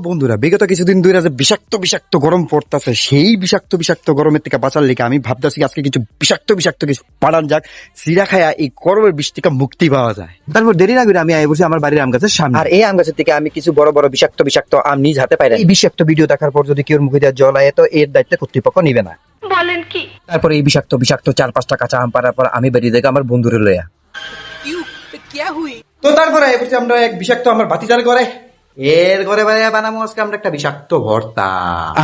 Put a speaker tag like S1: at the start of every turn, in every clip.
S1: বন্ধুরা, বিগত কিছুদিন ধরে যে বিষাক্ত বিষাক্ত গরম পড়তেছে, সেই বিষাক্ত বিষাক্ত গরমের থেকে বাঁচার লেগে আমি ভাবতেছি আজকে কিছু বিষাক্ত বিষাক্ত কিছু পাঠান যাক, সিরা খায়া এই গরমের বিষ থেকে মুক্তি পাওয়া যায়। তারপর দেরি না করে আমি আই বসে আমার বাড়ির আম গাছের সামনে, আর এই আম গাছের থেকে আমি কিছু বড় বড় বিষাক্ত বিষাক্ত আম নিজ হাতে পাই। এই বিষাক্ত ভিডিও দেখার পর যদি কেউ মুখে দেওয়া জল আয়, তো এর দায়িত্ব কর্তৃপক্ষ নিবে না।
S2: বলেন কি?
S1: তারপর এই বিষাক্ত বিষাক্ত 4-5টা কাঁচা আম পাড়ার পর আমি বেরিয়ে দেখে আমার বন্ধুরে লইয়া। তো তারপরে আমরা এক বিষাক্ত আমার ভাতিজার করে এর ঘরে বানাবো আজকে আমরা একটা বিষাক্ত ভর্তা।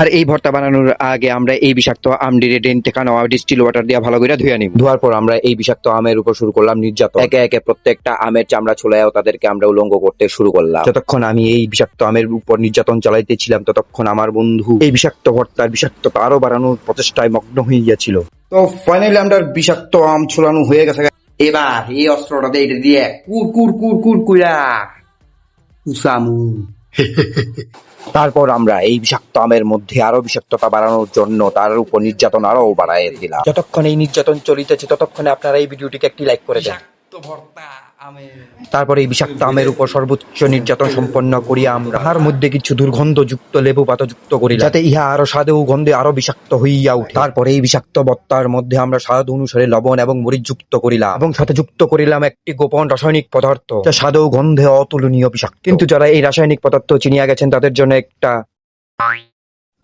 S1: আর এই ভর্তা বানানোর আগে আমরা এই বিষাক্ত আমডিরে টেকানো ডিস্টিল ওয়াটার দিয়ে ভালো করে ধুয়ে নিব। ধোয়ার পর আমরা এই বিষাক্ত আমের উপর শুরু করলাম নির্যাতন। একে একে প্রত্যেকটা আমের চামড়া ছুলায়ও তাদেরকে আমরা উলঙ্গ করতে শুরু করলাম। যতক্ষণ আমি এই বিষাক্ত আমের উপর নির্যাতন চালাইতেছিলাম, ততক্ষণ আমার বন্ধু এই বিষাক্ত ভর্তার বিষাক্ততা আরো বাড়ানোর প্রচেষ্টায় মগ্ন হয়ে গিয়েছিল। তো ফাইনালি আমরা বিষাক্ত আম ছুলানো হয়ে গেছে। এবার এই অস্ত্রটা দিয়ে কুর কুর কুর কুর কুরা উসামু। তারপর আমরা এই বিষাক্ত আমের মধ্যে আরো বিষাক্ততা বাড়ানোর জন্য তার উপর নির্যাতন আরো বাড়াই দিলাম। যতক্ষণ এই নির্যাতন চলিতেছে ততক্ষণে আপনারা এই ভিডিওটিকে একটি লাইক করে দেন। তারপর এই বিষাক্ত আমের উপর সর্বোচ্চ নির্যাতন সম্পন্ন করিয়া আমরা তাহার মধ্যে কিছু দুর্গন্ধযুক্ত লেবু পাতা যুক্ত করি, যাতে ইহা আরো স্বাদ ও গন্ধে আরো বিষাক্ত হইয়া উঠে। তারপর এই বিষাক্ত ভর্তার মধ্যে আমরা স্বাদ অনুসারে লবণ এবং মরিচ যুক্ত করিলাম, এবং সাথে যুক্ত করিলাম একটি গোপন রাসায়নিক পদার্থ, যা স্বাদ ও গন্ধে অতুলনীয় বিষাক্ত। কিন্তু যারা এই রাসায়নিক পদার্থ চিনিয়া গেছেন তাদের জন্য একটা।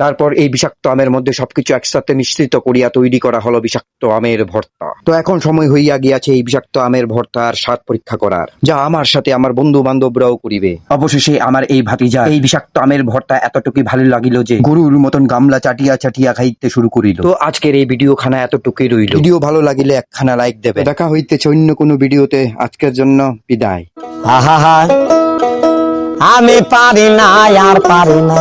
S1: তারপর এই বিষাক্ত আমের মধ্যে সবকিছু একসাথে মিশ্রিত করিয়া তৈরি করা হলো বিষাক্ত আমের ভর্তা। তো এখন সময় হইয়া গিয়াছে এই বিষাক্ত আমের ভর্তার স্বাদ পরীক্ষা করার, যা আমার সাথে আমার বন্ধু বান্ধবরাও করিবে। অবশেষে আমার এই ভাতিজা এই বিষাক্ত আমের ভর্তা এতটুকুই ভালো লাগিল যে গরুর মতন গামলা চাটিয়া চাটিয়া খাইতে শুরু করিল। তো আজকের এই ভিডিও খানা এতটুকুই রইল। ভিডিও ভালো লাগিলে একখানা লাইক দেবে। দেখা হইতেছে অন্য কোনো ভিডিওতে। আজকের জন্য বিদায়।
S3: আমি পারি না আর পারি না।